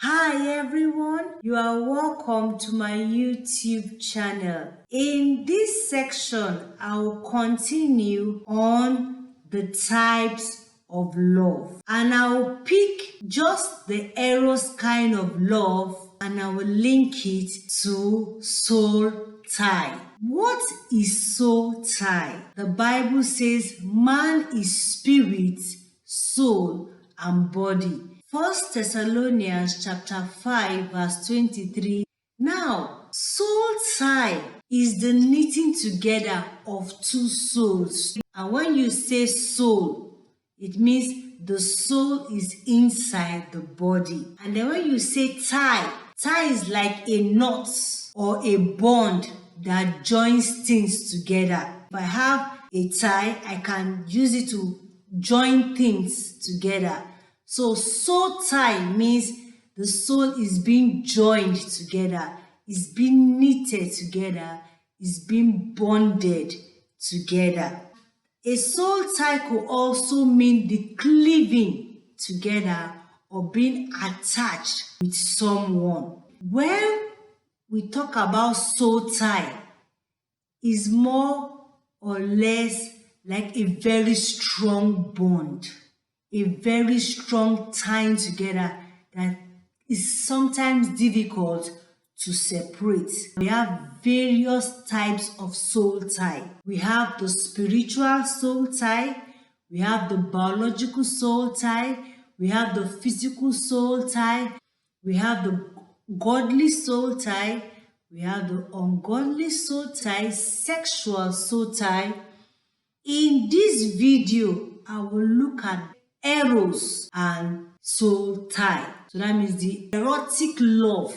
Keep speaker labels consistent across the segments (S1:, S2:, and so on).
S1: Hi everyone, you are welcome to my YouTube channel. In this section, I will continue on the types of love, and I will pick just the Eros kind of love and I will link it to soul tie. What is soul tie? The Bible says man is spirit, soul and body. 1 Thessalonians chapter 5 verse 23. Now, soul tie is the knitting together of two souls. And when you say soul, it means the soul is inside the body. And then when you say tie, tie is like a knot or a bond that joins things together. If I have a tie, I can use it to join things together. So soul tie means the soul is being joined together, is being knitted together, is being bonded together. A soul tie could also mean the cleaving together or being attached with someone. When we talk about soul tie, it's more or less like a very strong bond, a very strong tying together that is sometimes difficult to separate. We have various types of soul tie. We have the spiritual soul tie, we have the biological soul tie, we have the physical soul tie, we have the godly soul tie, we have the ungodly soul tie, sexual soul tie. In this video, I will look at Eros and soul tie. So that means the erotic love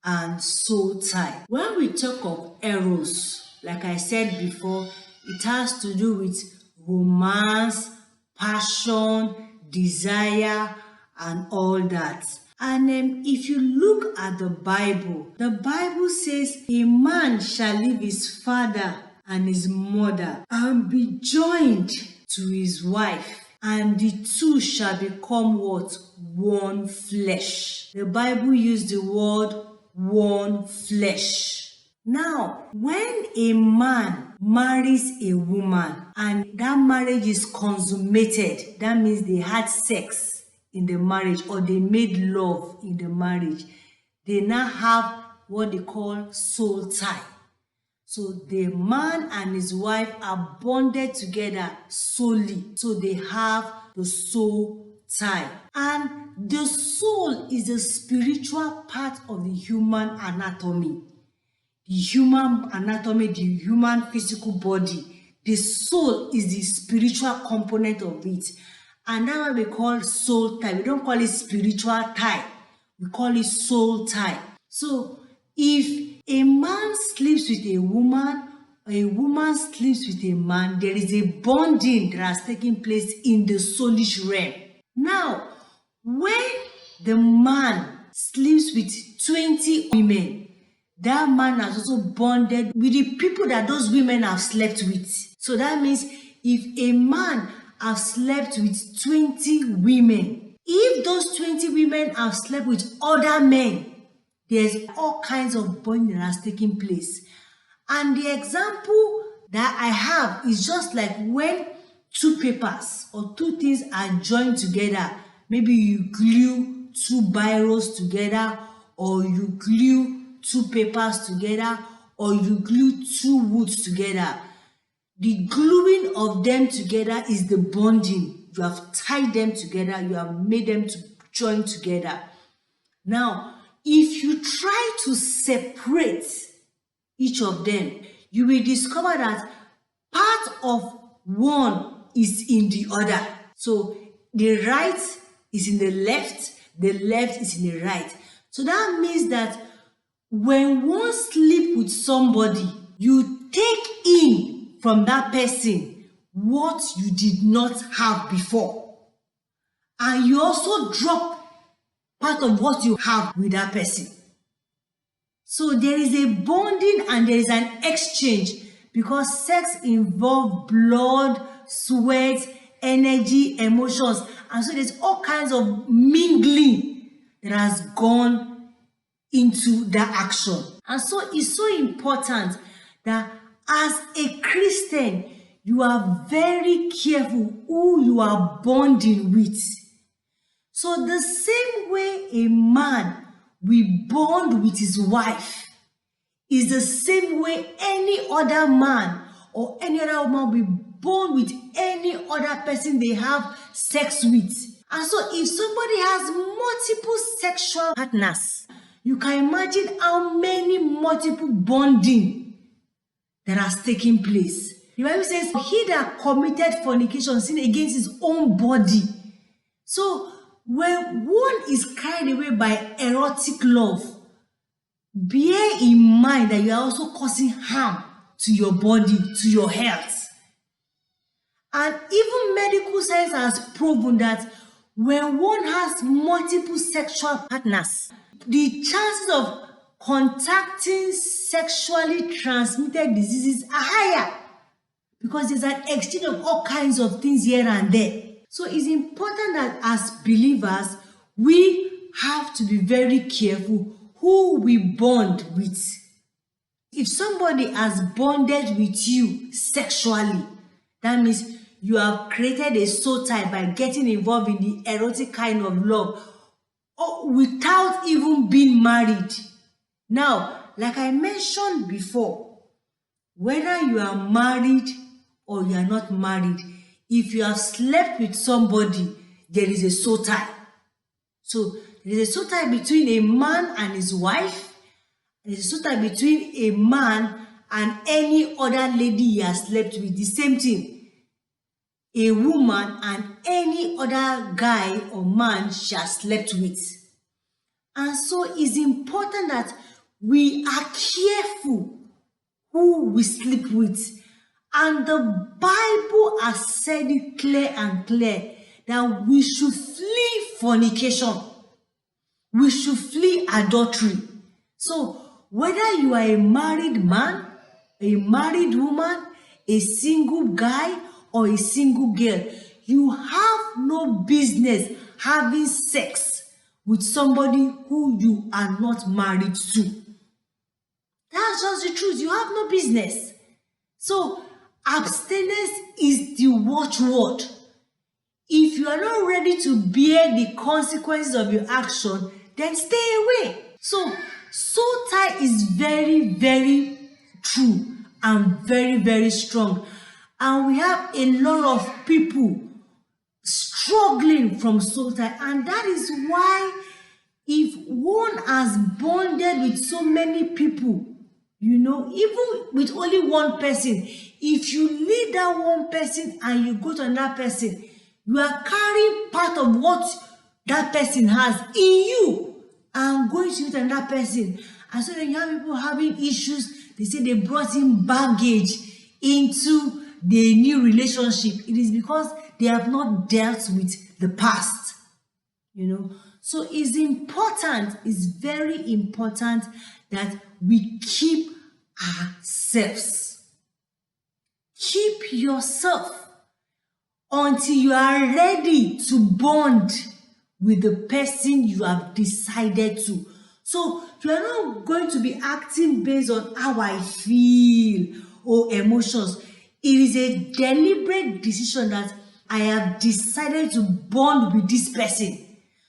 S1: and soul tie. When we talk of Eros, like I said before, it has to do with romance, passion, desire, and all that. And if you look at the Bible says, a man shall leave his father and his mother and be joined to his wife, and the two shall become what? One flesh. The Bible used the word one flesh. Now, when a man marries a woman and that marriage is consummated, that means they had sex in the marriage or they made love in the marriage, they now have what they call soul tie. So the man and his wife are bonded together solely. So they have the soul tie. And the soul is the spiritual part of the human anatomy. The human anatomy, the human physical body. The soul is the spiritual component of it. And that's what we call soul tie. We don't call it spiritual tie. We call it soul tie. So if a man sleeps with a woman, or a woman sleeps with a man, there is a bonding that has taken place in the soulish realm. Now, when the man sleeps with 20 women, that man has also bonded with the people that those women have slept with. So that means if a man has slept with 20 women, if those 20 women have slept with other men, there's all kinds of bonding that has taken place. And the example that I have is just like when two papers or two things are joined together. Maybe you glue two biros together, or you glue two papers together, or you glue two woods together. The gluing of them together is the bonding. You have tied them together, you have made them to join together. Now, if you try to separate each of them, you will discover that part of one is in the other. So the right is in the left is in the right. So that means that when one sleeps with somebody, you take in from that person what you did not have before. And you also drop part of what you have with that person. So there is a bonding and there is an exchange, because sex involves blood, sweat, energy, emotions, and so there's all kinds of mingling that has gone into that action. And so it's so important that as a Christian, you are very careful who you are bonding with. So the same way a man will bond with his wife is the same way any other man or any other woman will bond with any other person they have sex with. And so if somebody has multiple sexual partners, you can imagine how many multiple bonding that has taken place. The Bible says, he that committed fornication sinned against his own body. So when one is carried away by erotic love, bear in mind that you are also causing harm to your body, to your health. And even medical science has proven that when one has multiple sexual partners, the chances of contacting sexually transmitted diseases are higher because there's an exchange of all kinds of things here and there. So it's important that as believers, we have to be very careful who we bond with. If somebody has bonded with you sexually, that means you have created a soul tie by getting involved in the erotic kind of love without even being married. Now, like I mentioned before, whether you are married or you are not married, if you have slept with somebody, there is a soul tie. So there is a soul tie between a man and his wife. There is a soul tie between a man and any other lady he has slept with. The same thing. A woman and any other guy or man she has slept with. And so it's important that we are careful who we sleep with. And the Bible has said it clear and clear that we should flee fornication. We should flee adultery. So whether you are a married man, a married woman, a single guy, or a single girl, you have no business having sex with somebody who you are not married to. That's just the truth. You have no business. So abstinence is the watchword. If you are not ready to bear the consequences of your action, then stay away. So soul tie is very, very true and very, very strong. And we have a lot of people struggling from soul tie. And that is why if one has bonded with so many people, you know, even with only one person, if you leave that one person and you go to another person, you are carrying part of what that person has in you and going to another person. And so then you have people having issues. They say they brought in baggage into the new relationship. It is because they have not dealt with the past, you know. So it's important, it's very important that we keep ourselves. Keep yourself until you are ready to bond with the person you have decided to. So you are not going to be acting based on how I feel or emotions. It is a deliberate decision that I have decided to bond with this person.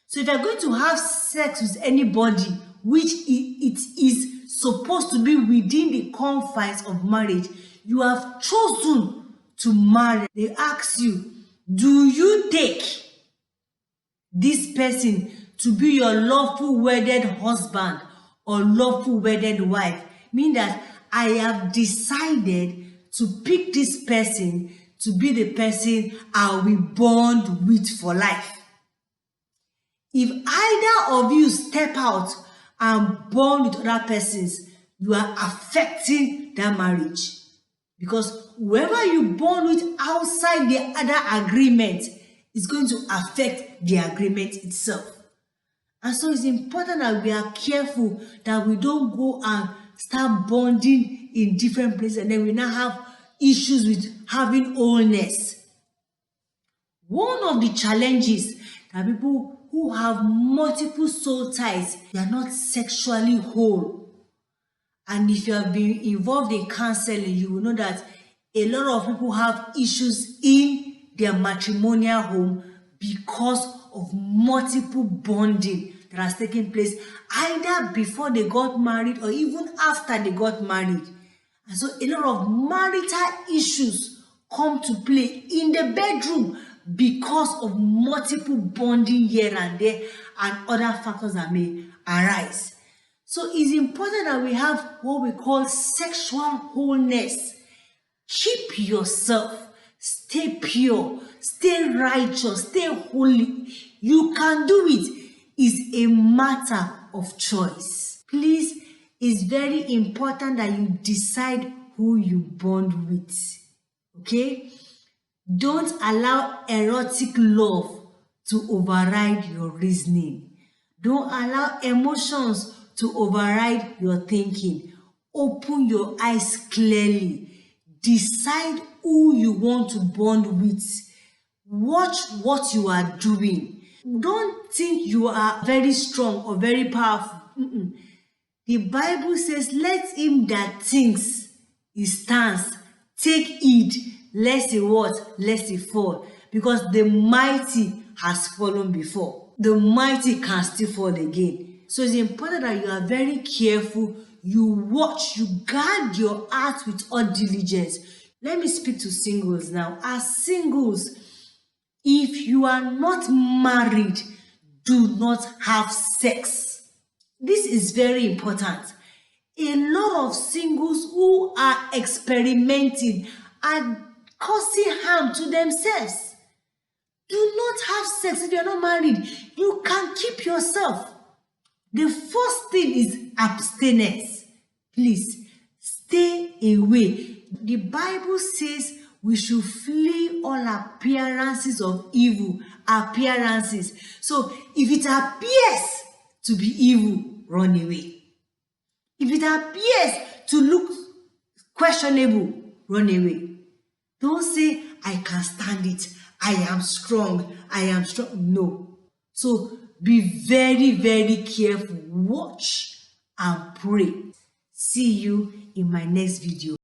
S1: So if you're going to have sex with anybody, which it is supposed to be within the confines of marriage, you have chosen to marry. They ask you, do you take this person to be your lawful wedded husband or lawful wedded wife? Meaning that I have decided to pick this person to be the person I will bond with for life. If either of you step out and bond with other persons, you are affecting that marriage. Because whoever you bond with outside the other agreement is going to affect the agreement itself. And so it's important that we are careful that we don't go and start bonding in different places and then we now have issues with having wholeness. One of the challenges that people who have multiple soul ties, they are not sexually whole. And if you have been involved in counseling, you will know that a lot of people have issues in their matrimonial home because of multiple bonding that has taken place either before they got married or even after they got married. And so a lot of marital issues come to play in the bedroom because of multiple bonding here and there and other factors that may arise. So it's important that we have what we call sexual wholeness. Keep yourself, stay pure, stay righteous, stay holy. You can do it. It's a matter of choice. Please, it's very important that you decide who you bond with. Okay? Don't allow erotic love to override your reasoning. Don't allow emotions to override your thinking. Open your eyes clearly. Decide who you want to bond with. Watch what you are doing. Don't think you are very strong or very powerful. The Bible says, let him that thinks he stands take heed, lest he what? Lest he fall. Because the mighty has fallen before. The mighty can still fall again. So it's important that you are very careful. You watch, you guard your heart with all diligence. Let me speak to singles now. As singles, if you are not married, do not have sex. This is very important. A lot of singles who are experimenting are causing harm to themselves. Do not have sex if you are not married. You can keep yourself. The first thing is abstinence. Please, stay away. The Bible says we should flee all appearances of evil. Appearances. So, if it appears to be evil, run away. If it appears to look questionable, run away. Don't say, I can stand it. I am strong. I am strong. No. So, be very, very careful. Watch and pray. See you in my next video.